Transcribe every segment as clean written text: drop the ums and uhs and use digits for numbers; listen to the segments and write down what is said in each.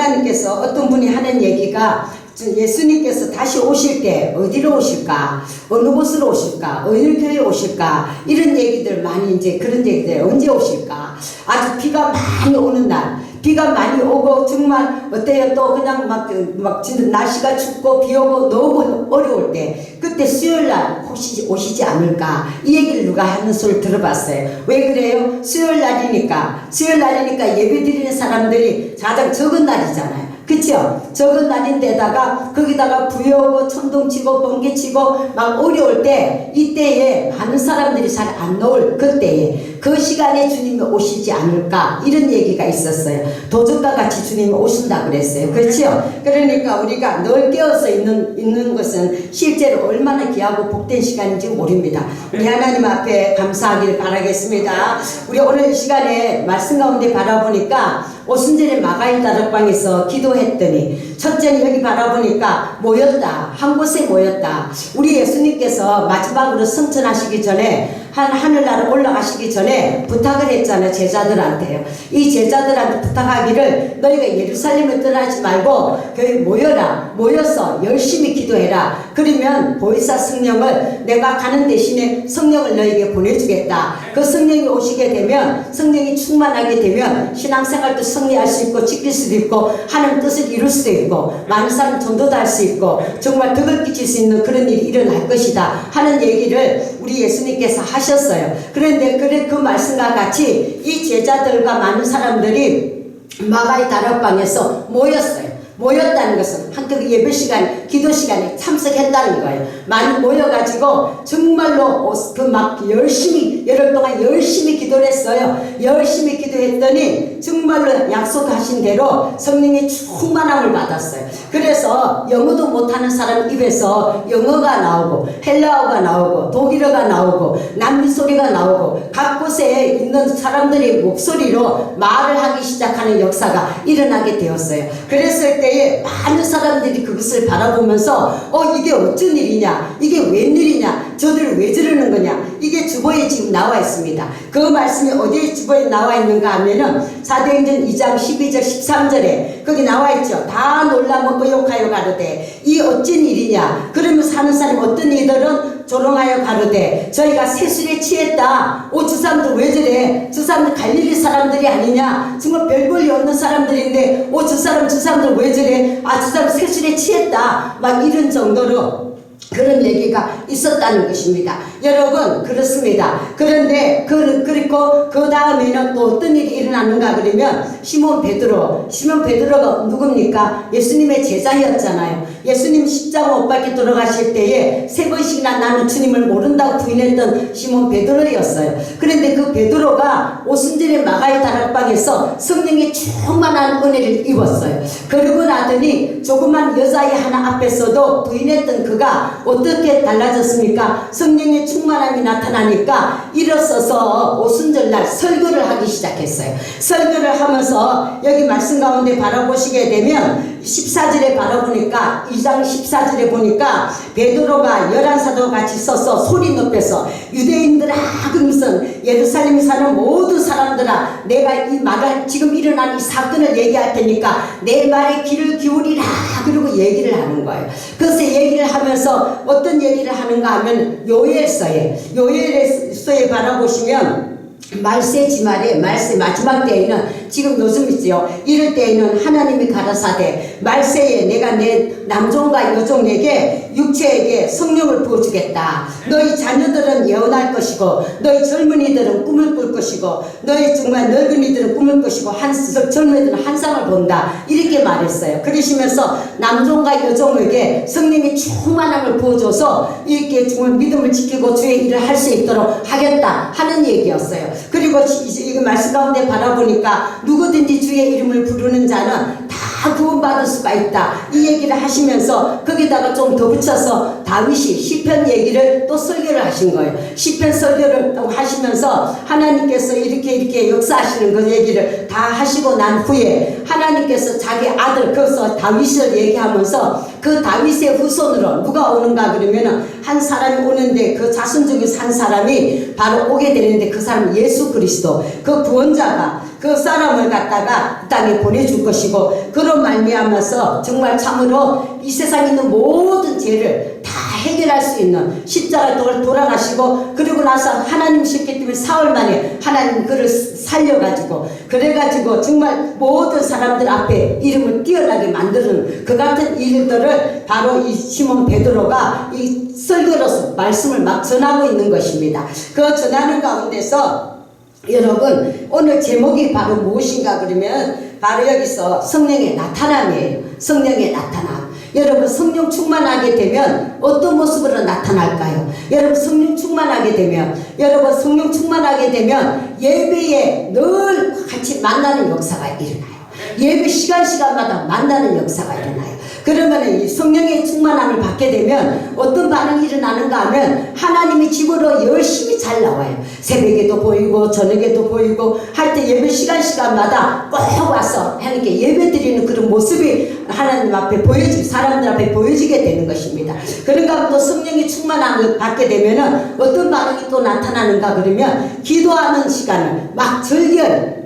하나님께서 어떤 분이 하는 얘기가 예수님께서 다시 오실 때 어디로 오실까? 어느 곳으로 오실까? 어느 교회에 오실까? 이런 얘기들 많이 이제 그런 얘기들 언제 오실까? 아주 비가 많이 오는 날. 비가 많이 오고 정말 어때요? 또 그냥 막 진짜 날씨가 춥고 비 오고 너무 어려울 때 그때 수요일날 혹시 오시지 않을까? 이 얘기를 누가 하는 소리를 들어봤어요. 왜 그래요? 수요일날이니까 예배 드리는 사람들이 가장 적은 날이잖아요. 그쵸? 적은 날인데다가 거기다가 비 오고 천둥 치고 번개 치고 막 어려울 때 이때에 많은 사람들이 잘 안 나올 그때에 그 시간에 주님이 오시지 않을까 이런 얘기가 있었어요. 도적과 같이 주님이 오신다 그랬어요. 그렇죠? 그러니까 우리가 늘 깨어서 있는 것은 실제로 얼마나 귀하고 복된 시간인지 모릅니다. 우리 하나님 앞에 감사하기를 바라겠습니다. 우리 오늘 이 시간에 말씀 가운데 바라보니까 오순절에 마가의 다락방에서 기도했더니 첫째는 여기 바라보니까 모였다. 한 곳에 모였다. 우리 예수님께서 마지막으로 승천하시기 전에 하늘나라 올라가시기 전에 부탁을 했잖아요. 제자들한테요. 이 제자들한테 부탁하기를 너희가 예루살렘을 떠나지 말고 거기 모여서 열심히 기도해라. 그러면 보혜사 성령을 내가 가는 대신에 성령을 너희에게 보내주겠다. 그 성령이 오시게 되면 성령이 충만하게 되면 신앙생활도 승리할 수 있고 지킬 수도 있고 하나님 뜻을 이룰 수도 있고 많은 사람 전도도 할 수 있고 정말 덕을 끼칠 수 있는 그런 일이 일어날 것이다 하는 얘기를 우리 예수님께서 하셨어요. 그런데 그 말씀과 같이 이 제자들과 많은 사람들이 마가의 다락방에서 모였다는 것은 한국 예배 시간, 기도 시간에 참석했다는 거예요. 많이 모여가지고 정말로 열심히 열흘 동안 열심히 기도를 했어요. 열심히 기도했더니 정말로 약속하신 대로 성령의 충만함을 받았어요. 그래서 영어도 못하는 사람 입에서 영어가 나오고 헬라어가 나오고 독일어가 나오고 남미 소리가 나오고 각 곳에 있는 사람들이 목소리로 말을 하기 시작하는 역사가 일어나게 되었어요. 그랬을 때에 많은 사람들이 그것을 바라보면서 이게 어쩐 일이냐, 이게 웬일이냐, 저들 왜 저러는 거냐, 이게 주보에 지금 나와 있습니다. 그 말씀이 어디에 주보에 나와 있는가 하면은 사도행전 2장 12절 13절에 거기 나와 있죠. 다 놀라고 의욕하여 가로되 이 어쩐 일이냐. 그러면서 하는 사람 어떤 이들은 조롱하여 가로되 저희가 세술에 취했다. 저 사람들 왜 저래? 저 사람들 갈릴리 사람들이 아니냐? 정말 별 볼일 없는 사람들인데 저 사람들 왜 저래? 저 사람 세술에 취했다. 막 이런 정도로 그런 얘기가 있었다는 것입니다. 여러분 그렇습니다. 그런데 그리고 그 다음에는 또 어떤 일이 일어났는가 그러면 시몬 베드로가 누굽니까? 예수님의 제자였잖아요. 예수님 십자가 못 박혀 돌아가실 때에 3번씩이나 나는 주님을 모른다고 부인했던 시몬 베드로였어요. 그런데 그 베드로가 오순절에 마가의 다락방에서 성령의 충만한 은혜를 입었어요. 그러고 나더니 조그만 여자아이 하나 앞에서도 부인했던 그가 어떻게 달라졌습니까? 성령의 충만함이 나타나니까 일어서서 오순절날 설교를 하기 시작했어요. 설교를 하면서 여기 말씀 가운데 바라보시게 되면 14절에 바라보니까 2장 14절에 보니까 베드로가 11사도와 같이 서서 소리 높여서 유대인들아 그러면서 예루살렘에 사는 모든 사람들아 내가 이 말을 지금 일어난 이 사건을 얘기할 테니까 내 말에 귀를 기울이라 그러고 얘기를 하는 거예요. 그래서 얘기를 하면서 어떤 얘기를 하는가 하면 요엘서에 바라보시면 말세 지말에 말세 마지막 때에는 지금 요즘 있지요. 이럴 때에는 하나님이 가라사대 말세에 내가 내 남종과 여종에게 육체에게 성령을 부어주겠다. 너희 자녀들은 예언할 것이고 너희 젊은이들은 꿈을 꿀 것이고 너희 정말 늙은이들은 꿈을 것이고 젊은이들은 환상을 본다. 이렇게 말했어요. 그러시면서 남종과 여종에게 성령의 충만함을 부어줘서 이렇게 정말 믿음을 지키고 주의 일을 할 수 있도록 하겠다 하는 얘기였어요. 그리고 이 말씀 가운데 바라보니까 누구든지 주의 이름을 부르는 자는 다 구원받을 수가 있다. 이 얘기를 하시면서 거기다가 좀 더 붙여서 다윗이 시편 얘기를 또 설교를 하신 거예요. 시편 설교를 또 하시면서 하나님께서 이렇게 역사하시는 그 얘기를 다 하시고 난 후에 하나님께서 자기 아들, 그래서 다윗을 얘기하면서 그 다윗의 후손으로 누가 오는가 그러면은 한 사람이 오는데 그 자손 중에서 한 사람이 바로 오게 되는데 그 사람은 예수 그리스도, 그 구원자가 그 사람을 갖다가 이 땅에 보내줄 것이고, 그런 말미암아서 정말 참으로 이 세상에 있는 모든 죄를 다 해결할 수 있는 십자가에 돌아가시고, 그리고 나서 하나님 싶기 때문에 사흘 만에 하나님 그를 살려가지고, 그래가지고 정말 모든 사람들 앞에 이름을 뛰어나게 만드는 그 같은 일들을 바로 이 시몬 베드로가 이 설교로서 말씀을 막 전하고 있는 것입니다. 그 전하는 가운데서 여러분, 오늘 제목이 바로 무엇인가 그러면 바로 여기서 성령의 나타남이에요. 성령의 나타남. 여러분, 성령 충만하게 되면 어떤 모습으로 나타날까요? 여러분, 성령 충만하게 되면, 예배에 늘 같이 만나는 역사가 일어나요. 예배 시간마다 만나는 역사가 일어나요. 그러면 이 성령의 충만함을 받게 되면 어떤 반응이 일어나는가 하면 하나님의 집으로 열심히 잘 나와요. 새벽에도 보이고 저녁에도 보이고 할 때 예배 시간마다 꼭 와서 하나님께 예배 드리는 그런 모습이 하나님 앞에 사람들 앞에 보여지게 되는 것입니다. 그런가 하면 또 성령의 충만함을 받게 되면은 어떤 반응이 또 나타나는가 그러면 기도하는 시간을 막 절결,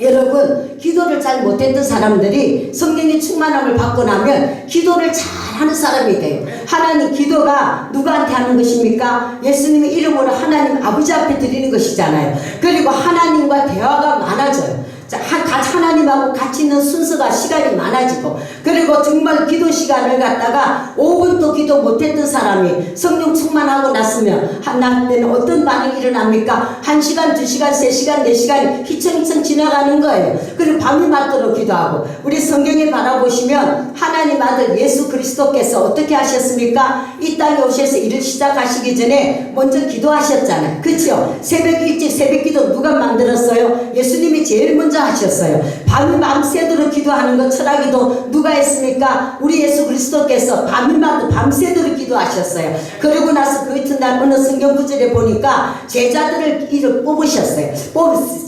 여러분, 기도를 잘 못했던 사람들이 성령의 충만함을 받고 나면 기도를 잘하는 사람이 돼요. 하나님, 기도가 누구한테 하는 것입니까? 예수님의 이름으로 하나님 아버지 앞에 드리는 것이잖아요. 그리고 하나님과 대화가 많아져요. 하나님하고 같이 있는 순서가 시간이 많아지고, 그리고 정말 기도 시간을 갖다가 5분도 기도 못했던 사람이 성령 충만하고 났으면 때는 어떤 반응이 일어납니까? 1시간, 2시간, 3시간, 4시간이 휘청휘청 지나가는 거예요. 그리고 밤이 맞도록 기도하고, 우리 성경에 바라보시면 하나님 아들 예수 그리스도께서 어떻게 하셨습니까? 이 땅에 오셔서 일을 시작하시기 전에 먼저 기도하셨잖아요. 그렇죠? 새벽 일찍 새벽 기도 누가 만들었어요? 예수님이 제일 먼저 하셨어요. 밤새도록 기도하는 것, 철학기도 누가 했습니까? 우리 예수 그리스도께서 밤새도록 기도하셨어요. 그러고 나서 그 이튿날 어느 성경 구절에 보니까 제자들을 뽑으셨어요.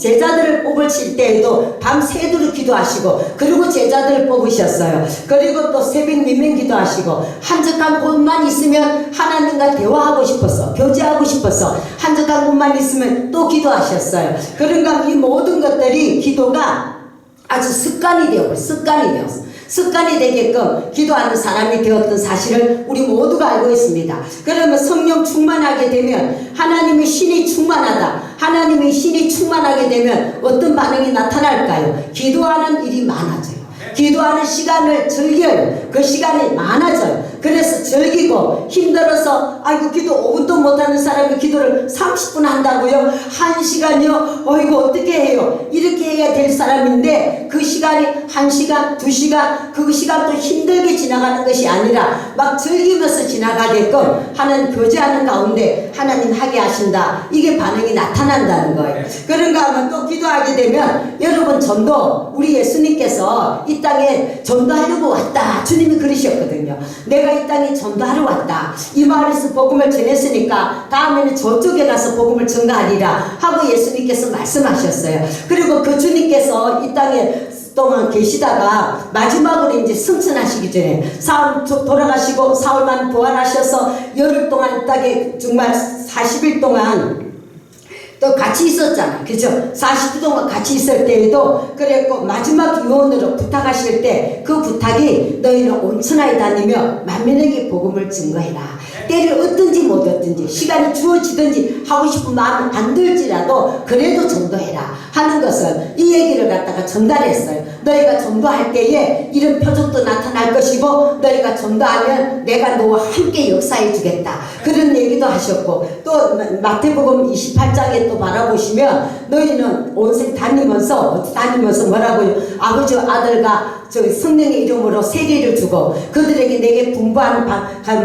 제자들을 뽑으실 때에도 밤새도록 기도하시고, 그리고 제자들을 뽑으셨어요. 그리고 또 새벽 미명 기도하시고, 한적한 곳만 있으면 하나님과 대화하고 싶어서, 교제하고 싶어서 한적한 곳만 있으면 또 기도하셨어요. 그런가 이 모든 것들이 기도가 아주 습관이 되었어. 습관이 되게끔 기도하는 사람이 되었던 사실을 우리 모두가 알고 있습니다. 그러면 성령 충만하게 되면 하나님의 신이 충만하다. 하나님의 신이 충만하게 되면 어떤 반응이 나타날까요? 기도하는 일이 많아져요. 기도하는 시간을 즐겨요. 그 시간이 많아져요. 그래서 즐기고, 힘들어서 아이고 기도 5분도 못하는 사람이 기도를 30분 한다고요? 1시간이요? 어이구 어떻게 해요? 이렇게 해야 될 사람인데 그 시간이 1시간, 2시간, 그 시간도 힘들게 지나가는 것이 아니라 막 즐기면서 지나가게끔 하는 교제하는 가운데 하나님 하게 하신다. 이게 반응이 나타난다는 거예요. 그런가 하면 또 기도하게 되면, 여러분, 전도, 우리 예수님께서 이 땅에 전도하려고 왔다. 주님이 그러셨거든요. 내가 이 땅에 전도하러 왔다. 이 마을에서 복음을 전했으니까 다음에는 저쪽에 가서 복음을 전가하리라 하고 예수님께서 말씀하셨어요. 그리고 그 주님께서 이 땅에 동안 계시다가 마지막으로 이제 승천하시기 전에 사흘 돌아가시고 사흘만 부활하셔서 열흘 동안 땅에 정말 40일 동안 또 같이 있었잖아. 그죠? 40일 동안 같이 있을 때에도 그랬고, 마지막 유언으로 부탁하실 때 그 부탁이 너희는 온천하에 다니며 만민에게 복음을 증거해라. 때를 얻든지 못 얻든지 시간이 주어지든지 하고 싶은 마음 안 들지라도 그래도 전도해라 하는 것을 이 얘기를 갖다가 전달했어요. 너희가 전도할 때에 이런 표적도 나타날 것이고, 너희가 전도하면 내가 너와 함께 역사해 주겠다. 그런 얘기도 하셨고, 또 마태복음 28장에 또 바라보시면 너희는 온생 다니면서 뭐라고요? 아버지 아들과 성령의 이름으로 세례를 주고 그들에게 내게 분부하는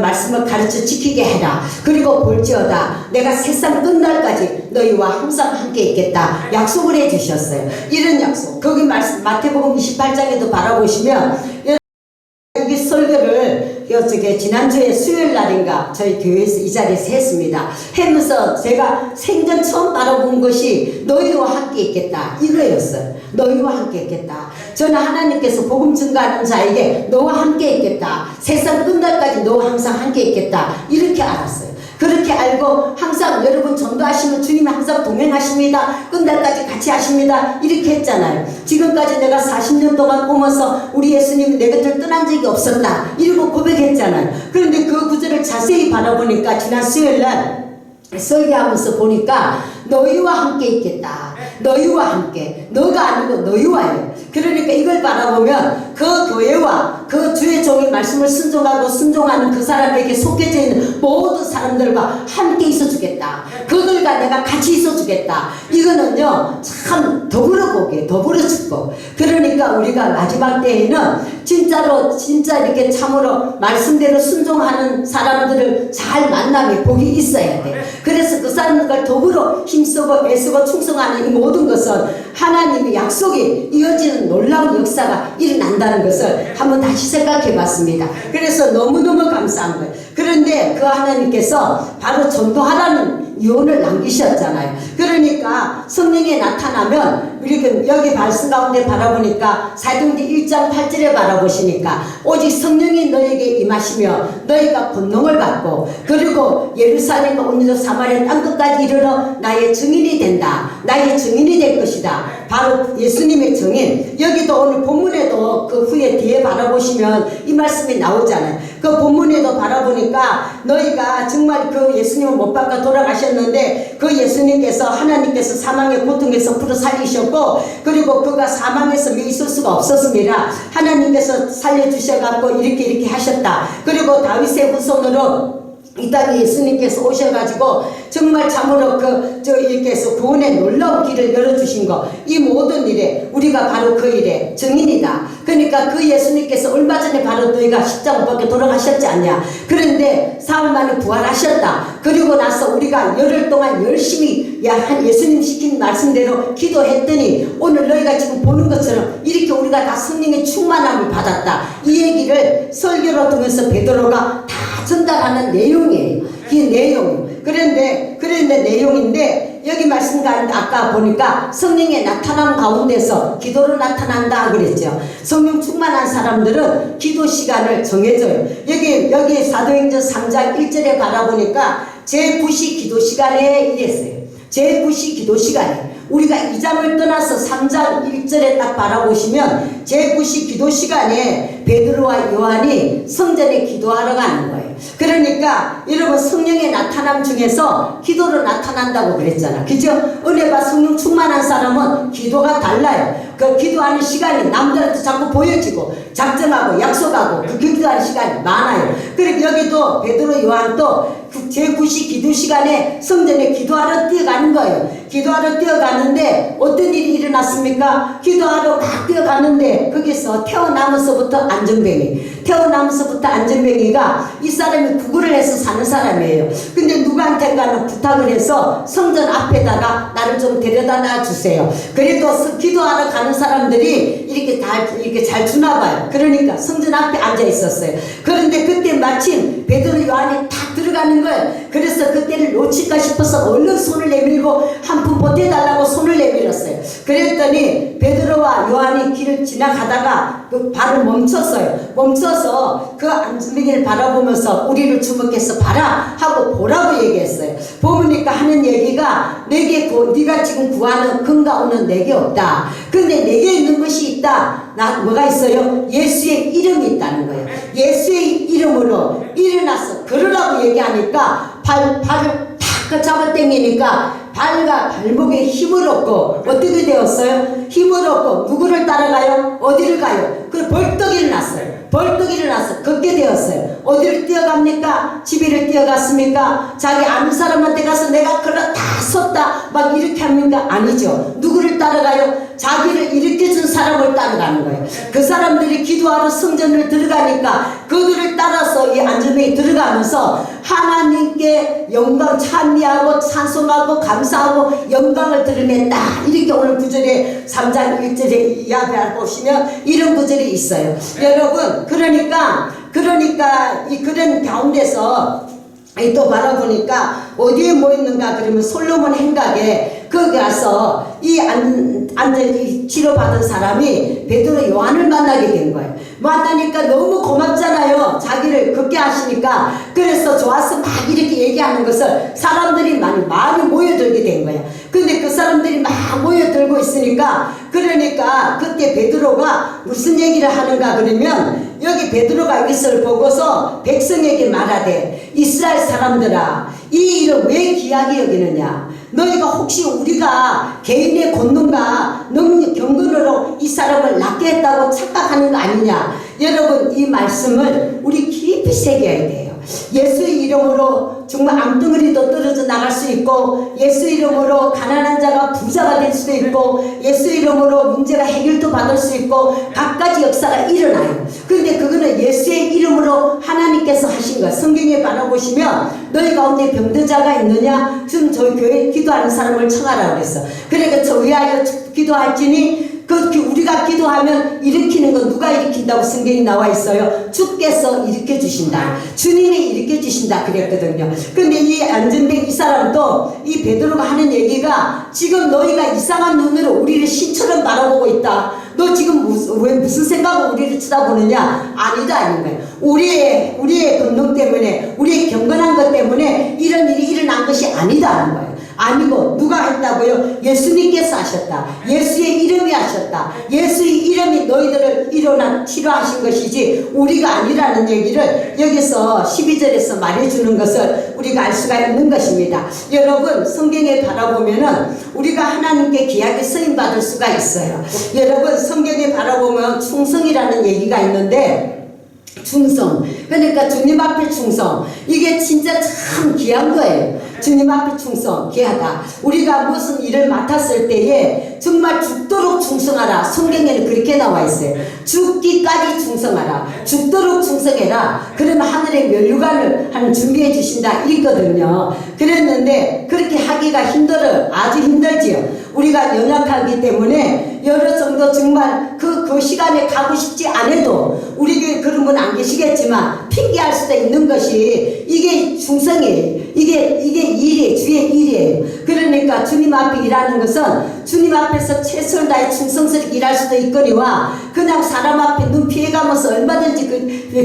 말씀을 가르쳐 지키게 해라. 그리고 볼지어다 내가 세상 끝날까지 너희와 항상 함께 있겠다 약속을 해주셨어요. 이런 약속, 거기 말씀 마태복음 28장에도 바라보시면 이 설교를 지난주에 수요일 날인가 저희 교회에서 이 자리에서 했습니다. 하면서 제가 생전 처음 바라본 것이 너희와 함께 있겠다 이거였어요. 너희와 함께 있겠다. 저는 하나님께서 복음 증거하는 자에게 너와 함께 있겠다. 세상 끝날까지 너와 항상 함께 있겠다. 이렇게 알았어요. 그렇게 알고 항상 여러분 전도하시면 주님이 항상 동행하십니다. 끝날까지 같이 하십니다. 이렇게 했잖아요. 지금까지 내가 40년 동안 오면서 우리 예수님이 내 곁을 떠난 적이 없었다. 이러고 고백했잖아요. 그런데 그 구절을 자세히 바라보니까 지난 수요일날 설교하면서 보니까 너희와 함께 있겠다. 너희와 함께. 너가 아니고 너희와예요. 그러니까 이걸 바라보면 그 교회와 그 주의 종의 말씀을 순종하고 순종하는 그 사람에게 속해져 있는 모든 사람들과 함께 있어주겠다. 그들과 내가 같이 있어주겠다. 이거는요 참 더불어 보게 더불어 죽고. 그러니까 우리가 마지막 때에는 진짜로 진짜 이렇게 참으로 말씀대로 순종하는 사람들을 잘 만나면 복이 있어야 돼. 그래서 그 사람들과 더불어 힘쓰고 애쓰고 충성하는 이 모든 것은 하나님의 약속이 이어지는 놀라운 역사가 일어난다는 것을 한번 다시 생각해 봤습니다. 그래서 너무너무 감사한 거예요. 그런데 그 하나님께서 바로 전도하라는 유언을 남기셨잖아요. 그러니까 성령이 나타나면 이렇게 여기 말씀 가운데 바라보니까 사도행전 1장 8절에 바라보시니까 오직 성령이 너에게 임하시며 너희가 권능을 받고 그리고 예루살렘과 온유도 사마리아 땅끝까지 이르러 나의 증인이 된다. 나의 증인이 될 것이다. 바로 예수님의 증인. 여기도 오늘 본문에도 그 후에 뒤에 바라보시면 이 말씀이 나오잖아요. 그 본문에도 바라보니까 너희가 정말 그 예수님을 못 박아 돌아가셨는데 그 예수님께서 하나님께서 사망의 고통에서 풀어 살리셨고 그리고 그가 사망에서 있을 수가 없었습니다. 하나님께서 살려주셔갖고 이렇게 하셨다. 그리고 다윗의 후손으로 이 땅에 예수님께서 오셔가지고 정말 참으로 이렇게 해서 구원의 놀라운 길을 열어주신 거, 이 모든 일에 우리가 바로 그 일에 증인이다. 그러니까 그 예수님께서 얼마 전에 바로 너희가 십자가 못 박혀 돌아가셨지 않냐. 그런데 사흘 만에 부활하셨다. 그리고 나서 우리가 열흘 동안 열심히 예수님 시킨 말씀대로 기도했더니 오늘 너희가 지금 보는 것처럼 이렇게 우리가 다 성령의 충만함을 받았다. 이 얘기를 설교로 통해서 베드로가 다 전달하는 내용이에요. 이 내용. 그런데 내용인데 여기 말씀 가운데 아까 보니까 성령의 나타남 가운데서 기도로 나타난다 그랬죠. 성령 충만한 사람들은 기도 시간을 정해줘요. 여기 사도행전 3장 1절에 바라보니까 제9시 기도 시간에 이랬어요. 제9시 기도 시간에. 우리가 2장을 떠나서 3장 1절에 딱 바라보시면 제9시 기도 시간에 베드로와 요한이 성전에 기도하러 가는 거예요. 그러니까 여러분 성령의 나타남 중에서 기도로 나타난다고 그랬잖아. 그죠? 은혜가 성령 충만한 사람은 기도가 달라요. 그 기도하는 시간이 남들한테 자꾸 보여지고 작정하고 약속하고 그 기도하는 시간이 많아요. 그리고 여기도 베드로 요한도 제9시 기도 시간에 성전에 기도하러 뛰어가는 거예요. 기도하러 뛰어가는데 어떤 일이 일어났습니까? 기도하러 막 뛰어가는데 거기서 태어나면서부터 안전뱅이가 이 사람이 구걸을 해서 사는 사람이에요. 근데 누구한테가는 부탁을 해서 성전 앞에다가 나를 좀 데려다 놔주세요. 그래도 기도하러 가는 사람들이 이렇게 잘 주나 봐요. 그러니까 성전 앞에 앉아 있었어요. 그런데 그때 마침 베드로 요한이 탁 들어가는 거예요. 그래서 그때를 놓칠까 싶어서 얼른 손을 내밀고 한 푼 보태달라고 손을 내밀었어요. 그랬더니 베드로와 요한이 길을 지나가다가 그 발을 멈춰서 그 안전뱅이를 바라보면서 우리를 주목해서 봐라 하고 보라고 얘기했어요. 보니까 하는 얘기가 네가 지금 구하는 금가오는 내게 없다. 근데 내게 있는 것이 있다. 뭐가 있어요? 예수의 이름이 있다는 거예요. 예수의 이름으로 일어나서 걸으라고 얘기하니까 발을 탁 잡아 당기니까 발과 발목에 힘을 얻고 어떻게 되었어요? 힘을 얻고 누구를 따라가요? 어디를 가요? 벌떡 일어나서 걷게 되었어요. 어디를 뛰어갑니까? 집에를 뛰어갔습니까? 자기 아는 사람한테 가서 내가 그러 다 섰다 막 이렇게 합니까? 아니죠. 누구를 따라가요? 자기를 일으켜준 사람을 따라가는 거예요. 그 사람들이 기도하러 성전을 들어가니까 그들을 따라서 이 안전뱅이 들어가면서 하나님께 영광 찬미하고 찬송하고 감사하고 영광을 드러냈다. 이렇게 오늘 9절에 3장 1절에 이야기하고 보시면 이런 구절이 있어요. 여러분 그러니까 그러니까 이 그런 가운데서 또 바라보니까 어디에 뭐 있는가 그러면 솔로몬 행각에 거기 가서 이 치료받은 사람이 베드로 요한을 만나게 된 거예요. 만나니까 너무 고맙잖아요. 자기를 걷게 하시니까. 그래서 좋아서 막 이렇게 얘기하는 것을 사람들이 많이 모여들게 된 거예요. 근데 그 사람들이 막 모여들고 있으니까 그러니까 그때 베드로가 무슨 얘기를 하는가 그러면 여기 베드로가 이것을 보고서 백성에게 말하되 이스라엘 사람들아 이 일을 왜 귀하게 여기느냐. 너희가 혹시 우리가 개인의 권능과 능력 경건으로 이 사람을 낫게 했다고 착각하는 거 아니냐. 여러분 이 말씀을 우리 깊이 새겨야 돼요. 예수의 이름으로 정말 암덩어리도 떨어져 나갈 수 있고 예수 이름으로 가난한 자가 부자가 될 수도 있고 예수 이름으로 문제가 해결도 받을 수 있고 갖가지 역사가 일어나요. 그런데 그거는 예수의 이름으로 하나님께서 하신 거예요. 성경에 바라보시면 너희 가운데 병든 자가 있느냐 지금 저희 교회에 기도하는 사람을 청하라고 그랬어. 그러니까 저 위하여 기도할지니 우리가 기도하면 일으키는 건 누가 일으킨다고 성경이 나와 있어요. 주께서 일으켜 주신다. 주님이 일으켜 주신다 그랬거든요. 근데 이 안전뱅 이 사람도 이 베드로가 하는 얘기가 지금 너희가 이상한 눈으로 우리를 신처럼 바라보고 있다. 너 지금 왜 무슨 생각으로 우리를 쳐다보느냐? 아니다 아닌 거예요. 우리의 권능 때문에 우리의 경건한 것 때문에 이런 일이 일어난 것이 아니다 하는 거예요. 아니고 누가 했다고요? 예수님께서 하셨다. 예수의 이름이 하셨다. 예수의 이름이 너희들을 치료하신 것이지 우리가 아니라는 얘기를 여기서 12절에서 말해주는 것을 우리가 알 수가 있는 것입니다. 여러분 성경에 바라보면은 우리가 하나님께 귀하게 쓰임받을 수가 있어요. 여러분 성경에 바라보면 충성이라는 얘기가 있는데 충성. 그러니까 주님 앞에 충성. 이게 진짜 참 귀한 거예요. 주님 앞에 충성. 귀하다. 우리가 무슨 일을 맡았을 때에 정말 죽도록 충성하라. 성경에는 그렇게 나와 있어요. 죽기까지 충성하라. 죽도록 충성해라. 그러면 하늘의 면류관을 준비해 주신다. 있거든요. 그랬는데 그렇게 하기가 힘들어요. 아주 힘들지요. 우리가 연약하기 때문에 여러 정도 정말 그 시간에 가고 싶지 않아도 우리 교회 그런 분 안 계시겠지만 핑계할 수도 있는 것이 이게 충성이에요. 이게 일이에요. 주의 일이에요. 그러니까 주님 앞에 일하는 것은 주님 앞에서 최선을 다해 충성스럽게 일할 수도 있거니와 그냥 사람 앞에 눈 피해가면서 얼마든지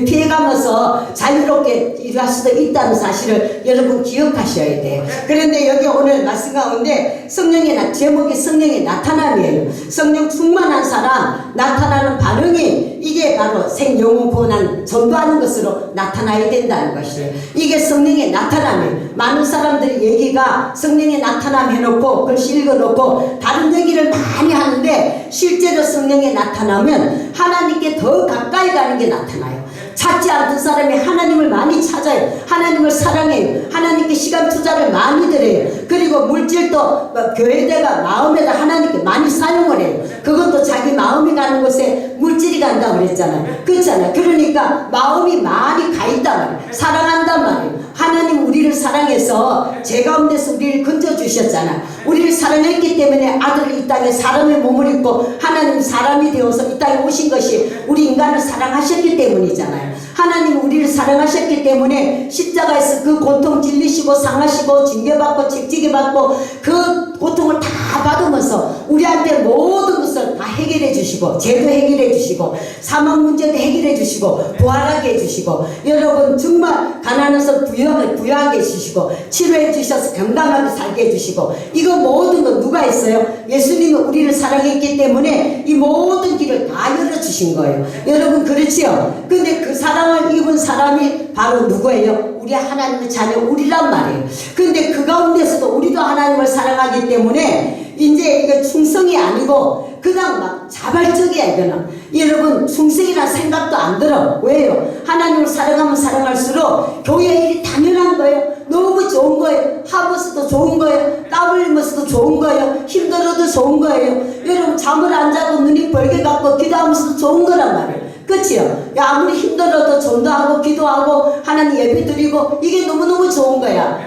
피해가면서 자유롭게 일할 수도 있다는 사실을 여러분 기억하셔야 돼요. 그런데 여기 오늘 말씀 가운데 제목이 성령의 나타남이에요. 성령 충만한 사람 나타나는 반응이 이게 바로 생영혼 구원한 전도하는 것으로 나타나야 된다는 것이에요. 이게 성령의 나타남이에요. 많은 사람들이 얘기가 성령의 나타남 해놓고 글씨 읽어놓고 다른 얘기를 많이 하는데 실제로 성령의 나타나면 하나님께 더 가까이 가는 게 나타나요. 찾지 않던 사람이 하나님을 많이 찾아요. 하나님을 사랑해요. 하나님께 시간 투자를 많이 드려요. 그리고 물질도 교회대가 마음에다 하나님께 많이 사용을 해요. 그것도 자기 마음이 가는 곳에 물질이 간다고 그랬잖아요. 그렇잖아요. 그러니까 마음이 많이 가 있단 말이에요. 사랑한단 말이에요. 하나님 우리를 사랑해서 제 가운데서 우리를 건져주셨잖아요. 우리를 사랑했기 때문에 아들을 이 땅에 사람의 몸을 입고 하나님 사람이 되어서 이 땅에 오신 것이 우리 인간을 사랑하셨기 때문이잖아요. 하나님 우리를 사랑하셨기 때문에 십자가에서 그 고통 질리시고 상하시고 징계받고 책지게 받고 그 고통을 다 받으면서 우리한테 모든 것을 다 해결해 주시고 죄도 해결해 주시고 사망 문제도 해결해 주시고 부활하게 해주시고 여러분 정말 가난해서 부유하게 해주시고 치료해 주셔서 건강하게 살게 해주시고 이거 모든 건 누가 했어요? 예수님이 우리를 사랑했기 때문에 이 모든 길을 다 열어주신 거예요. 여러분 그렇지요? 근데 그 사랑을 입은 사람이 바로 누구예요? 우리 하나님의 자녀 우리란 말이에요. 근데 그 가운데서도 우리도 하나님을 사랑하기 때문에 이제 이거 충성이 아니고 그냥 막 자발적이야 이거는. 여러분 충성이라는 생각도 안 들어. 왜요? 하나님을 사랑하면 사랑할수록 교회 일이 당연한 거예요. 너무 좋은 거예요. 하면서도 좋은 거예요. 땀 흘리면서도 좋은 거예요. 힘들어도 좋은 거예요. 여러분 잠을 안 자고 눈이 벌게 갖고 기도하면서도 좋은 거란 말이에요. 그치요? 야, 아무리 힘들어도 전도하고 기도하고 하나님 예배 드리고 이게 너무너무 좋은 거야.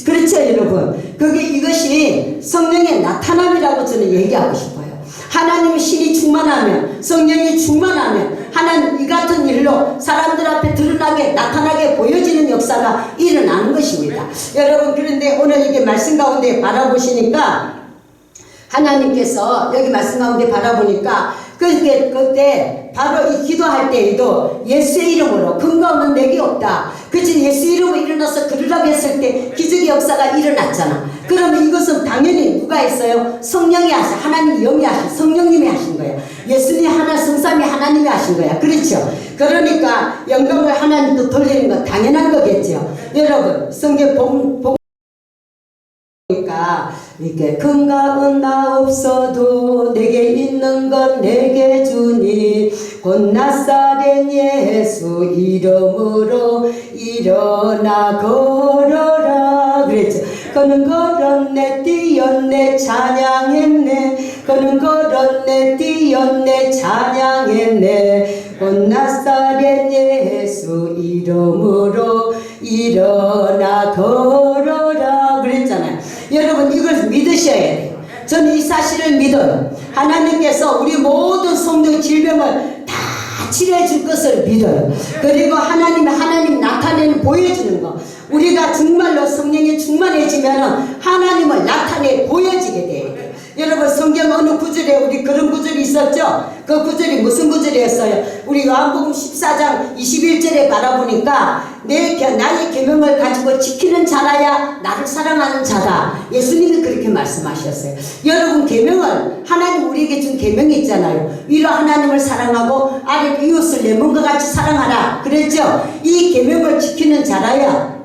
그렇죠 여러분? 이것이 성령의 나타남이라고 저는 얘기하고 싶어요. 하나님의 신이 충만하면, 성령이 충만하면 하나님 이 같은 일로 사람들 앞에 드러나게 나타나게 보여지는 역사가 일어나는 것입니다. 여러분, 그런데 오늘 이게 말씀 가운데 바라보시니까 하나님께서 여기 말씀 가운데 바라보니까 그때 바로 이 기도할 때에도 예수의 이름으로 근거 없는 내게 없다. 그치? 예수 이름으로 일어나서 그러라고 했을 때 기적의 역사가 일어났잖아. 그러면 이것은 당연히 누가 했어요? 성령이 하신, 하나님 영이 하신, 성령님이 하신 거예요. 예수님 하나, 성삼이 하나님이 하신 거야. 그렇죠? 그러니까 영광을 하나님도 돌리는 건 당연한 거겠죠. 여러분, 성경 그러니까 이렇게 근거은 나 없어도 내게 있는 건 내게 주니 곧 나사렛 예수 이름으로 일어나 걸어라 그랬죠. 그는 걸었네 뛰었네 찬양했네 그는 걸었네 뛰었네 찬양했네 곧 나사렛 예수 이름으로 일어나 걸어라 그랬잖아요. 여러분, 이걸 믿으셔야 돼요. 저는 이 사실을 믿어요. 하나님께서 우리 모든 성도의 질병을 다 치료해 줄 것을 믿어요. 그리고 하나님 나타내는 보여주는 거. 우리가 정말로 성령에 충만해지면 하나님을 나타내 보여지게 돼요. 여러분, 성경 어느 구절에 우리 그런 구절이 있었죠? 그 구절이 무슨 구절이었어요? 우리 요한복음 14장 21절에 바라보니까 나의 계명을 가지고 지키는 자라야 나를 사랑하는 자다. 예수님이 그렇게 말씀하셨어요. 여러분, 계명을 하나님 우리에게 준 계명이 있잖아요. 위로 하나님을 사랑하고 아래 이웃을 내 몸과 같이 사랑하라 그랬죠? 이 계명을 지키는 자라야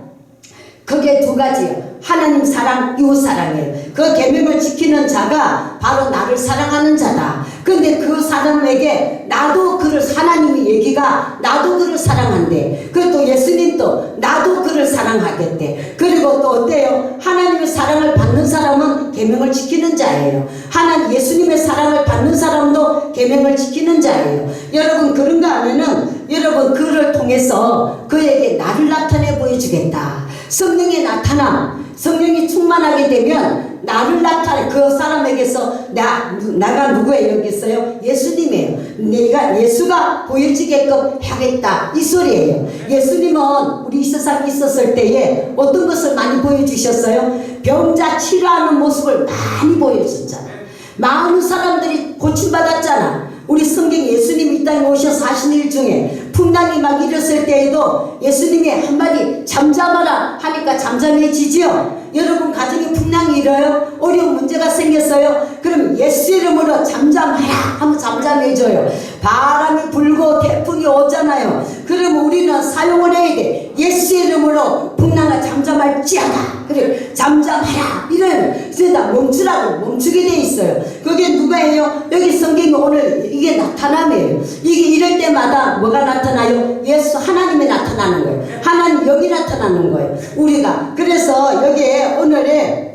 그게 두 가지예요. 하나님 사랑, 이웃 사랑이에요. 그 계명을 지키는 자가 바로 나를 사랑하는 자다. 근데 그 사람에게 나도 그를 하나님의 얘기가 나도 그를 사랑한대. 그리고 예수님도 나도 그를 사랑하겠대. 그리고 또 어때요? 하나님의 사랑을 받는 사람은 계명을 지키는 자예요. 하나님 예수님의 사랑을 받는 사람도 계명을 지키는 자예요. 여러분, 그런가 하면은 여러분 그를 통해서 그에게 나를 나타내 보여주겠다. 성령의 나타남, 성령이 충만하게 되면 나를 나타내 그 사람에게서 나가 누구예요? 여기 있어요? 예수님이에요. 내가 예수가 보여지게끔 하겠다 이 소리예요. 예수님은 우리 이 세상에 있었을 때에 어떤 것을 많이 보여주셨어요? 병자 치료하는 모습을 많이 보여주셨잖아요. 많은 사람들이 고침받았잖아. 우리 성경 예수님이 이 땅에 오셔서 하신 일 중에 풍랑이 막 일었을 때에도 예수님이 한마디 잠잠하라 하니까 잠잠해지죠. 여러분, 가정에 풍랑이 일어요? 어려운 문제가 생겼어요? 그럼 예수 이름으로 잠잠하라 하면 잠잠해져요. 바람이 불고 태풍이 오잖아요. 그럼 우리는 사용을 해야 돼. 예수 이름으로 풍랑아 잠잠할지어다. 그래, 잠잠하라 이러면 진짜 멈추라고 멈추게 돼 있어요. 그게 누가 해요? 여기 성경이 오늘 이게 나타남이에요. 이게 이럴 때마다 뭐가 나타나요? 예수 하나님이 나타나는 거예요. 하나님 여기 나타나는 거예요. 우리가 그래서 여기에 오늘의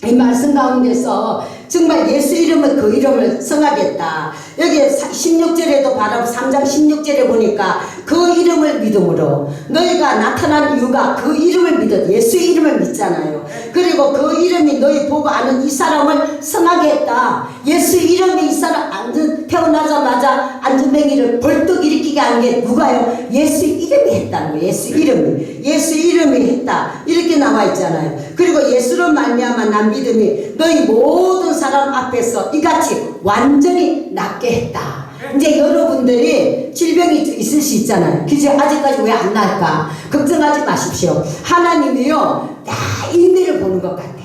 이 말씀 가운데서 정말 예수 이름은 그 이름을 성하겠다. 여기 16절에도 바로 3장 16절에 보니까 그 이름을 믿음으로 너희가 나타난 이유가 그 이름을 믿어 예수 이름을 믿잖아요. 그리고 그 이름이 너희 보고 아는 이 사람을 성하게 했다. 예수 이름이 이 사람 태어나자마자 안전뱅이를 벌떡 일으키게 한 게 누가요? 예수 이름이 했다는 거예요. 예수 이름이 했다 이렇게 나와 있잖아요. 그리고 예수로 말미암아 난 믿음이 너희 모든 사람 앞에서 이같이 완전히 낫게 했다. 이제 여러분들이 질병이 있을 수 있잖아요. 그죠? 아직까지 왜 안 나을까? 걱정하지 마십시오. 하나님이요 다 인내를 보는 것 같아요.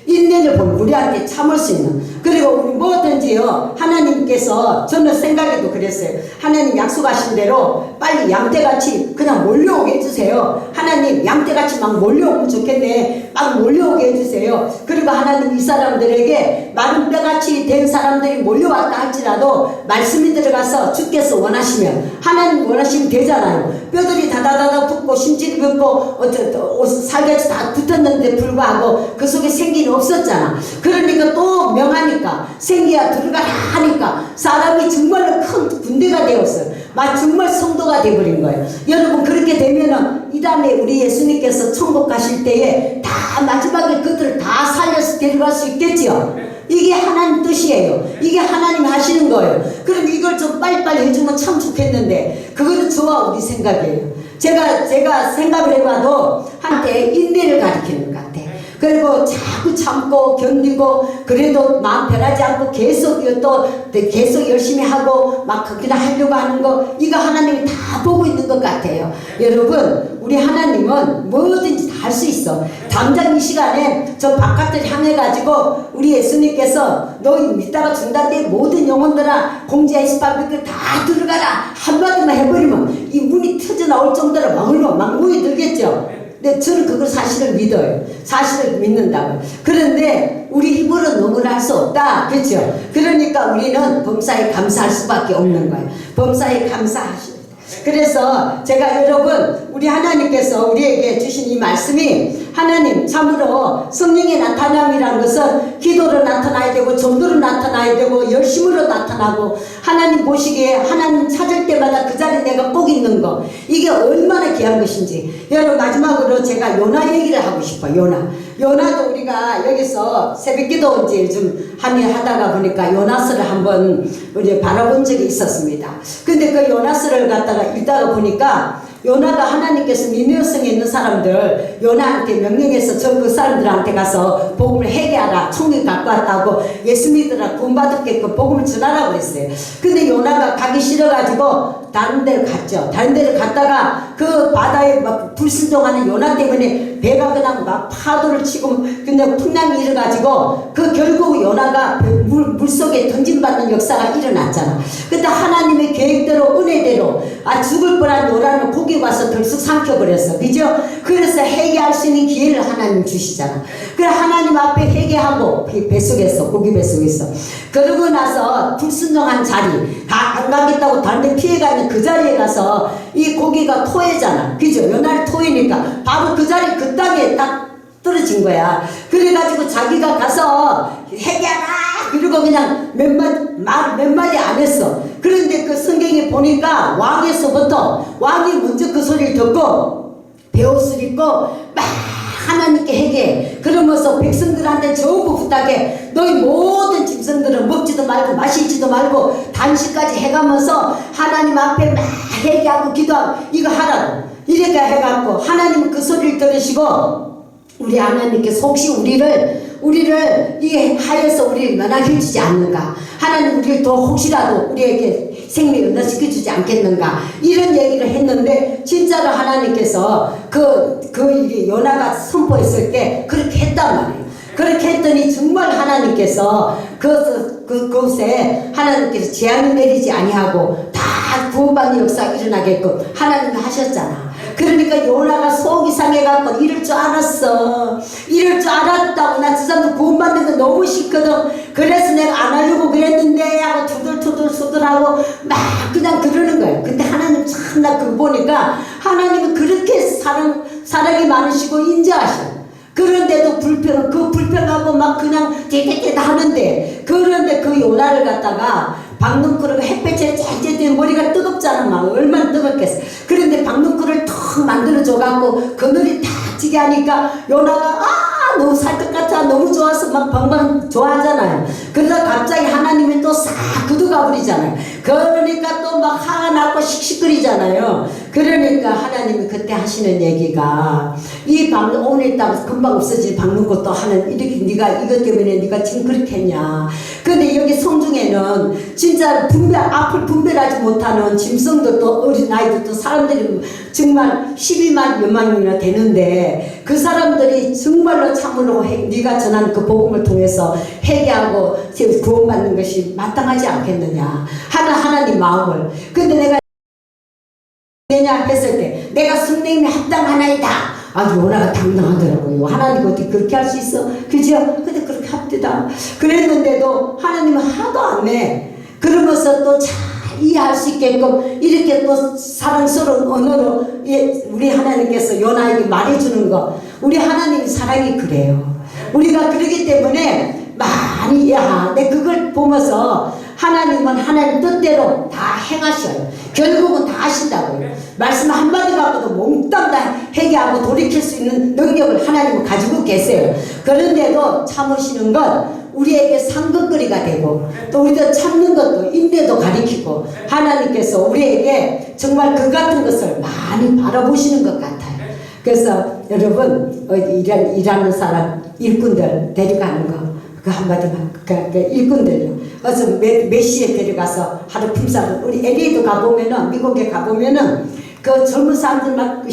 인내를 보면 우리한테 참을 수 있는. 그리고 우리 뭐든지요 하나님께서 저는 생각에도 그랬어요. 하나님 약속하신 대로 빨리 양떼같이 그냥 몰려오게 해주세요. 하나님 양떼같이 막 몰려오면 좋겠네. 막 몰려오게 해주세요. 그리고 하나님 이 사람들에게 마른 뼈같이 된 사람들이 몰려왔다 할지라도 말씀이 들어가서 주께서 원하시면 하나님 원하시면 되잖아요. 뼈들이 다다다다 붙고 심줄이 붙고 살같이 다 붙었는데 불구하고 그 속에 생기는 없었잖아. 그러니까 또 명하니까 생기야 들어가라 하니까 사람이 정말로 큰 군대가 되었어요. 막 정말 성도가 되어버린 거예요. 여러분, 그렇게 되면은 이 다음에 우리 예수님께서 천국 가실 때에 다 마지막에 그들을 다 살려서 데려갈 수 있겠지요. 이게 하나님 뜻이에요. 이게 하나님 하시는 거예요. 그럼 이걸 좀 빨리빨리 해주면 참 좋겠는데 그거는 저와 우리 생각이에요. 제가 생각을 해봐도 한때 인내를 가리키는 것 같아. 그리고 자꾸 참고 견디고 그래도 마음 변하지 않고 계속 열심히 하고 막 그냥 하려고 하는 거 이거 하나님이 다 보고 있는 것 같아요. 여러분 우리 하나님은 뭐든지 다 할 수 있어. 당장 이 시간에 저 바깥을 향해 가지고 우리 예수님께서 너희 믿다가 죽는다는데 모든 영혼들아 공지하 28백을 다 들어가라 한마디만 해버리면 이 문이 터져 나올 정도로 막 모여들겠죠. 근데 저는 그걸 사실을 믿어요. 사실을 믿는다고. 그런데 우리 힘으로 너무나 할 수 없다. 그렇죠? 그러니까 우리는 범사에 감사할 수밖에 없는 거예요. 범사에 감사하시오. 그래서 제가 여러분 우리 하나님께서 우리에게 주신 이 말씀이 하나님 참으로 성령의 나타남이라는 것은 기도로 나타나야 되고 전도로 나타나야 되고 열심으로 나타나고 하나님 보시기에 하나님 찾을 때마다 그 자리에 내가 꼭 있는 거 이게 얼마나 귀한 것인지. 여러분 마지막으로 제가 요나 얘기를 하고 싶어요. 요나도 우리가 여기서 새벽기도 이제 좀 하다가 보니까 요나서를 한번 우리 바라본 적이 있었습니다. 근데 그 요나서를 갖다가 읽다가 보니까 요나가 하나님께서 니느웨성에 있는 사람들 요나한테 명령해서 그 사람들한테 가서 복음을 회개하라 총리 갖고 왔다고 예수 믿으라 구원받았게끔 복음을 전하라고 그랬어요. 근데 요나가 가기 싫어가지고 다른 데를 갔죠. 다른 데를 갔다가 그 바다에 막 불순종하는 요나 때문에 배가 그냥 막 파도를 치고 그냥 풍랑이 일어가지고 그 결국 요나가 물속에 던짐받는 역사가 일어났잖아. 근데 하나님의 계획대로 은혜대로 죽을 뻔한 요나를 고기 와서 덜썩 삼켜버렸어. 그죠? 그래서 회개할 수 있는 기회를 하나님 주시잖아. 그래 하나님 앞에 회개하고 뱃속에서 고기 뱃속에서 그러고 나서 불순종한 자리 안 가겠다고 다른 데 피해가는 그 자리에 가서 이 고기가 토해잖아. 그죠? 요나를 토해니까 바로 그 자리 그 땅에 딱 떨어진 거야. 그래가지고 자기가 가서 회개하라 그러고 그냥 몇 마디 안 했어. 그런데 그 성경에 보니까 왕에서부터 왕이 먼저 그 소리를 듣고 베옷을 입고 막 하나님께 회개해. 그러면서 백성들한테 전부 부탁해. 너희 모든 짐승들은 먹지도 말고 마시지도 말고 단식까지 해가면서 하나님 앞에 막 회개하고 기도하고 이거 하라고. 이렇게 해갖고 하나님은 그 소리를 들으시고 우리 하나님께서 혹시 우리를 이게 하여서 우리를 면하게 해주지 않는가. 하나님 우리를 더 혹시라도 우리에게 생명을 연단시켜주지 않겠는가. 이런 얘기를 했는데 진짜로 하나님께서 그 요나가 선포했을 때 그렇게 했단 말이에요. 그렇게 했더니 정말 하나님께서 그곳에 하나님께서 재앙을 내리지 아니하고 다 구원받는 역사가 일어나게끔 하나님이 하셨잖아. 그러니까 요나가 속이 상해갖고 이럴 줄 알았어. 이럴 줄 알았다고. 나 저 사람도 구원받는 거 너무 싫거든. 그래서 내가 안 하려고 그랬는데 하고 투덜투덜하고 막 그냥 그러는 거예요. 근데 하나님 참 나 그거 보니까 하나님은 그렇게 사랑이 많으시고 인자하셔. 그런데도 불평하고 막 그냥 떼떼떼 하는데 그런데 그 요나를 갖다가 박능쿨을 햇볕에 쨍쨍 머리가 뜨겁잖아. 막 얼마나 뜨겁겠어. 그런데 박능쿨을 턱 만들어줘갖고 그늘이 탁 지게 하니까 요나가 너무 살 것 같아. 너무 좋아서 막 방방 좋아하잖아요. 그러다 갑자기 하나님이 또 싹 굳어가 버리잖아요. 그러니까 또 막 화가 나고 씩씩거리잖아요. 그러니까 하나님이 그때 하시는 얘기가 오늘 딱 금방 없어질 박는 것도 하는 이렇게 네가 이것 때문에 네가 지금 그렇게 했냐. 근데 여기 성중에는 진짜 앞을 분별하지 못하는 짐승들도 어린아이들도 사람들이 정말 12만 몇만 명이나 되는데 그 사람들이 정말로 참으로 네가 전하는 그 복음을 통해서 회개하고 구원받는 것이 마땅하지 않겠느냐 하는 하나님 마음을. 근데 내가 했을 때 내가 성령님이 합당하나이다. 요나가 당당하더라고요. 하나님 어떻게 그렇게 할 수 있어? 그죠? 근데 그렇게 합디다. 그랬는데도 하나님은 하도 안 내. 그러면서 또 잘 이해할 수 있게끔 이렇게 또 사랑스러운 언어로 우리 하나님께서 요나에게 말해주는 거. 우리 하나님 사랑이 그래요. 우리가 그러기 때문에 많이 내 그걸 보면서 하나님은 하나님 뜻대로 다 행하셔요. 결국은 다 하신다고요. 말씀 한마디 갖고도 몽땅 다 회개하고 돌이킬 수 있는 능력을 하나님은 가지고 계세요. 그런데도 참으시는 건 우리에게 상급거리가 되고 또 우리도 참는 것도 인내도 가리키고 하나님께서 우리에게 정말 그 같은 것을 많이 바라보시는 것 같아요. 그래서 여러분 일하는 사람 일꾼들 데려가는 거 그 한마디만 그 일꾼들요. 그래서 몇 시에 데려가서 하루 품삯을 우리 LA도 가보면은 미국에 가보면은 그 젊은 사람들 막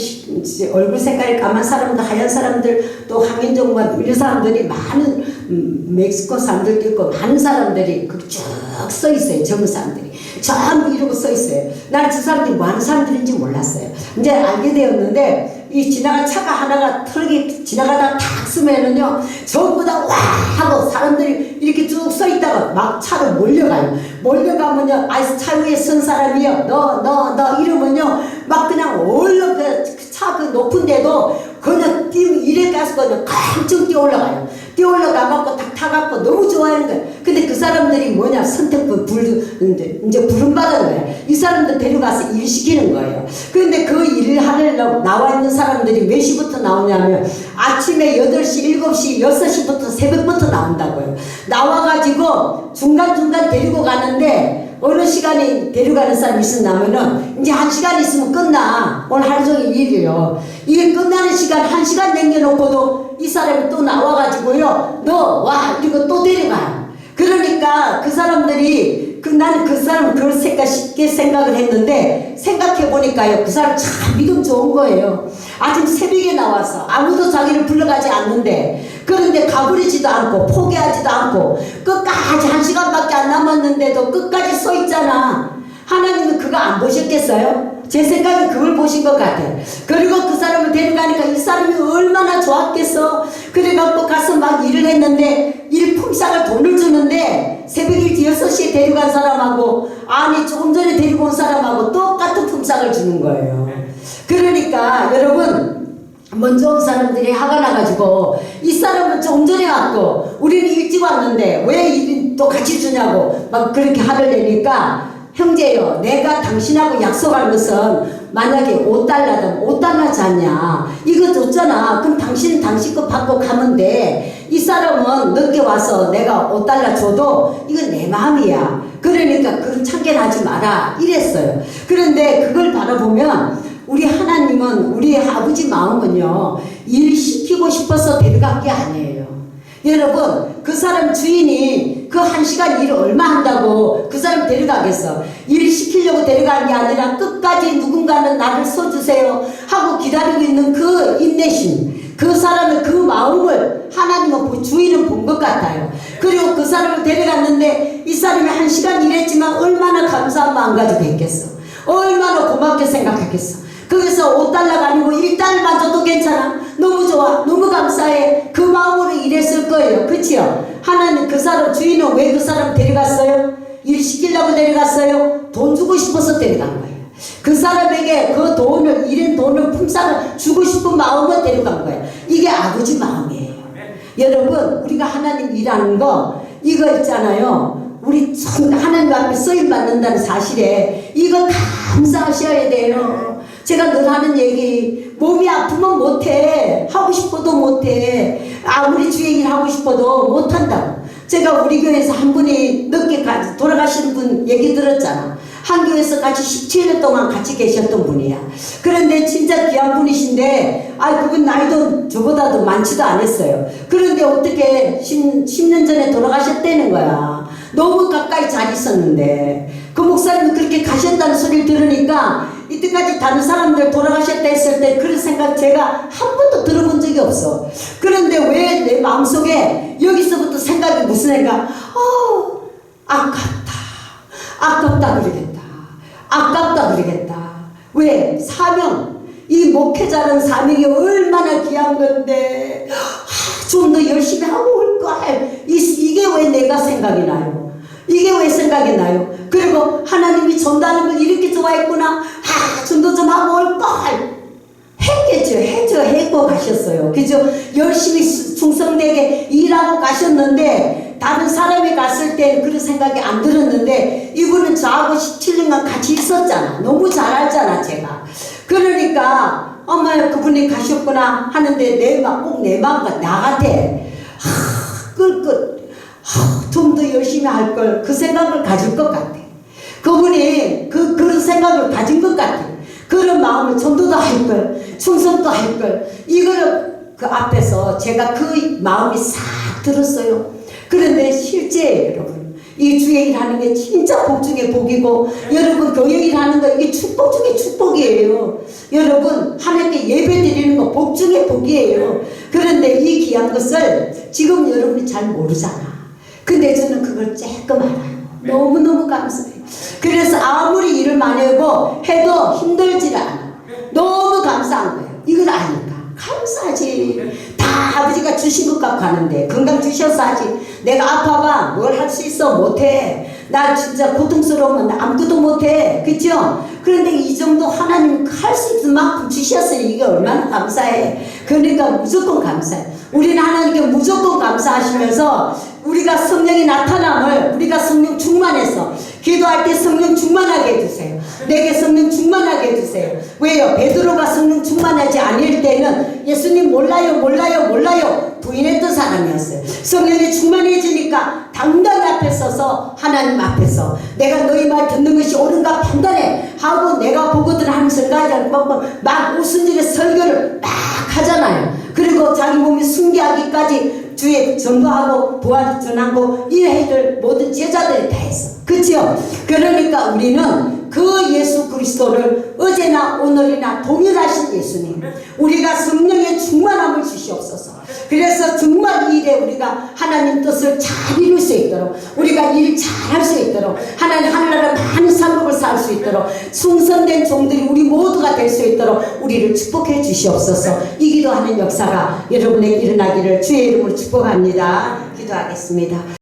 얼굴 색깔이 까만 사람들 하얀 사람들 또 황인종 이런 사람들이 많은 멕시코 사람들도 있고 많은 사람들이 쭉 서 있어요. 젊은 사람들이 전부 이러고 서 있어요. 나는 저 사람들이 뭐 하는 사람들인지 몰랐어요. 이제 알게 되었는데 이 지나간 차가 하나가 트럭이 지나가다가 탁 쓰면은요 전부 다 와 하고 사람들이 이렇게 쭉 서 있다가 막 차로 몰려가요. 몰려가면요 아이 차 위에 쓴 사람이요 너 이러면요 막 그냥 얼른 그 차 그 높은데도 그냥 이래 가서 그냥 깜짝 뛰어 올라가요. 뛰어 올라가갖고 탁 타갖고 너무 좋아하는 거예요. 근데 그 사람들이 뭐냐 선택부 이제 부름받은 거예요. 이 사람들 데려가서 일 시키는 거예요. 그런데 그 일을 하려고 나와 있는 사람들이 몇 시부터 나오냐면 아침에 8시, 7시, 6시부터 새벽부터 나온다고요. 나와가지고 중간중간 데리고 가는데 어느 시간에 데려가는 사람이 있었냐면은 이제 1시간 있으면 끝나. 오늘 하루 종일 일이에요. 이게 끝나는 시간 1시간 남겨놓고도 이 사람이 또 나와가지고요. 너 와 이러고 또 데려가요. 그러니까 그 사람들이 나는 그 사람 그걸 쉽게 생각을 했는데 생각해보니까요 그 사람 참 믿음 좋은 거예요. 아침 새벽에 나와서 아무도 자기를 불러가지 않는데 그런데 가버리지도 않고 포기하지도 않고 끝까지 1시간밖에 안 남았는데도 끝까지 서 있잖아. 하나님은 그거 안 보셨겠어요? 제 생각엔 그걸 보신 것 같아요. 그리고 그 사람을 데려가니까 이 사람이 얼마나 좋았겠어. 그래갖고 가서 막 일을 했는데 일 품삯을 돈을 주는데 새벽 일찍 6시에 데려간 사람하고 아니 조금 전에 데리고 온 사람하고 똑같은 품삯을 주는 거예요. 그러니까 여러분 먼저 온 사람들이 화가 나가지고 이 사람은 조금 전에 왔고 우리는 일찍 왔는데 왜 일이 또 같이 주냐고 막 그렇게 화를 내니까 형제요 내가 당신하고 약속할 것은 만약에 5달러든 5달러지 않냐 이거 줬잖아. 그럼 당신은 당신 거 받고 가면 돼. 이 사람은 늦게 와서 내가 5달러 줘도 이건 내 마음이야. 그러니까 그런 참견하지 마라 이랬어요. 그런데 그걸 바라보면 우리 하나님은 우리 아버지 마음은요 일 시키고 싶어서 데려간 게 아니에요. 여러분 그 사람 주인이 그 1시간 일을 얼마 한다고 그 사람 데려가겠어. 일 시키려고 데려간 게 아니라 끝까지 누군가는 나를 써주세요 하고 기다리고 있는 그 인내심 그 사람의 그 마음을 하나님은 주인은 본 것 같아요. 그리고 그 사람을 데려갔는데 이 사람이 1시간 일했지만 얼마나 감사한 마음 가지고 했겠어. 얼마나 고맙게 생각했겠어. 거기서 5달러가 아니고 1달러만 줘도 괜찮아. 너무 좋아. 너무 감사해. 그 마음으로 일했을 거예요. 그치요? 하나님 그 사람 주인은 왜 그 사람 데려갔어요? 일 시키려고 데려갔어요? 돈 주고 싶어서 데려간 거예요. 그 사람에게 그 돈을 일한 돈을 품삯을 주고 싶은 마음으로 데려간 거예요. 이게 아버지 마음이에요. 여러분 우리가 하나님 일하는 거 이거 있잖아요. 우리 하나님 앞에 쓰임 받는다는 사실에 이거 감사하셔야 돼요. 제가 늘 하는 얘기 몸이 아프면 못해. 하고 싶어도 못해. 아무리 주의 일 하고 싶어도 못한다고. 제가 우리 교회에서 한 분이 늦게 돌아가신 분 얘기 들었잖아. 한 교회에서 같이 17년 동안 같이 계셨던 분이야. 그런데 진짜 귀한 분이신데 그분 나이도 저보다도 많지도 않았어요. 그런데 어떻게 10년 전에 돌아가셨다는 거야. 너무 가까이 잘 있었는데 그 목사님이 그렇게 가셨다는 소리를 들으니까 이때까지 다른 사람들 돌아가셨다 했을 때 그런 생각 제가 한 번도 들어본 적이 없어. 그런데 왜 내 마음속에 여기서부터 생각이 무슨 생각? 아깝다 그러겠다. 아깝다 그러겠다. 왜? 사명. 이 목회자는 사명이 얼마나 귀한 건데 좀 더 열심히 하고 올걸. 이게 왜 내가 생각이 나요? 이게 왜 생각이 나요? 그리고 하나님이 전도하는 걸 이렇게 좋아했구나. 전도 좀 하고 올걸. 했겠죠. 했고 가셨어요. 그죠? 열심히 충성되게 일하고 가셨는데 다른 사람이 갔을 때 그런 생각이 안 들었는데 이분은 저하고 17년간 같이 있었잖아. 너무 잘 알잖아 제가. 그러니까 엄마 그분이 가셨구나 하는데 꼭 내 마음과 나 같아. 좀 더 열심히 할 걸, 그 생각을 가질 것 같아. 그분이 그런 생각을 가진 것 같아. 그런 마음을 전도도 할 걸, 충성도 할 걸. 이거를 그 앞에서 제가 그 마음이 싹 들었어요. 그런데 실제 여러분, 이 주의 일하는 게 진짜 복 중에 복이고, 여러분 교회 일하는 거 이게 축복 중에 축복이에요. 여러분 하나님께 예배 드리는 거 복 중에 복이에요. 그런데 이 귀한 것을 지금 여러분이 잘 모르잖아. 근데 저는 그걸 조금 알아요. 너무너무 감사해요. 그래서 아무리 일을 많이 하고 해도 힘들지 않아. 너무 감사한 거예요. 이걸 아니까 감사하지. 다 아버지가 주신 것 같고 하는데, 건강 주셔서 하지. 내가 아파봐 뭘 할 수 있어? 못해. 나 진짜 고통스러우면 나 아무것도 못해. 그쵸? 그런데 이 정도 하나님 할 수 있는 만큼 주셨으니 이게 얼마나 감사해. 그러니까 무조건 감사해. 우리는 하나님께 무조건 감사하시면서 우리가 성령이 나타남을, 우리가 성령 충만해서 기도할 때 성령 충만하게 해주세요. 내게 성령 충만하게 해주세요. 왜요? 베드로가 성령 충만하지 않을 때는 예수님 몰라요 부인했던 사람이었어요. 성령이 충만해지니까 당당히 앞에 서서 하나님 앞에서 내가 너희 말 듣는 것이 옳은가 판단해 하고, 내가 보거든 하는 생각이 막 오순절에 설교를 막 하잖아요. 그리고 자기 몸이 순교하기까지 주의 전도하고 부활 전하고 이 일을 모든 제자들이 다 했어. 그치요? 그러니까 우리는 그 예수 그리스도를 어제나 오늘이나 동일하신 예수님, 우리가 성령의 충만함을 주시옵소서. 그래서 정말 이 일에 우리가 하나님 뜻을 잘 이룰 수 있도록, 우리가 일 잘할 수 있도록, 하나님 하늘나라 많은 상급을 살 수 있도록, 충성된 종들이 우리 모두가 될 수 있도록 우리를 축복해 주시옵소서. 이 기도하는 역사가 여러분에게 일어나기를 주의 이름으로 축복합니다. 기도하겠습니다.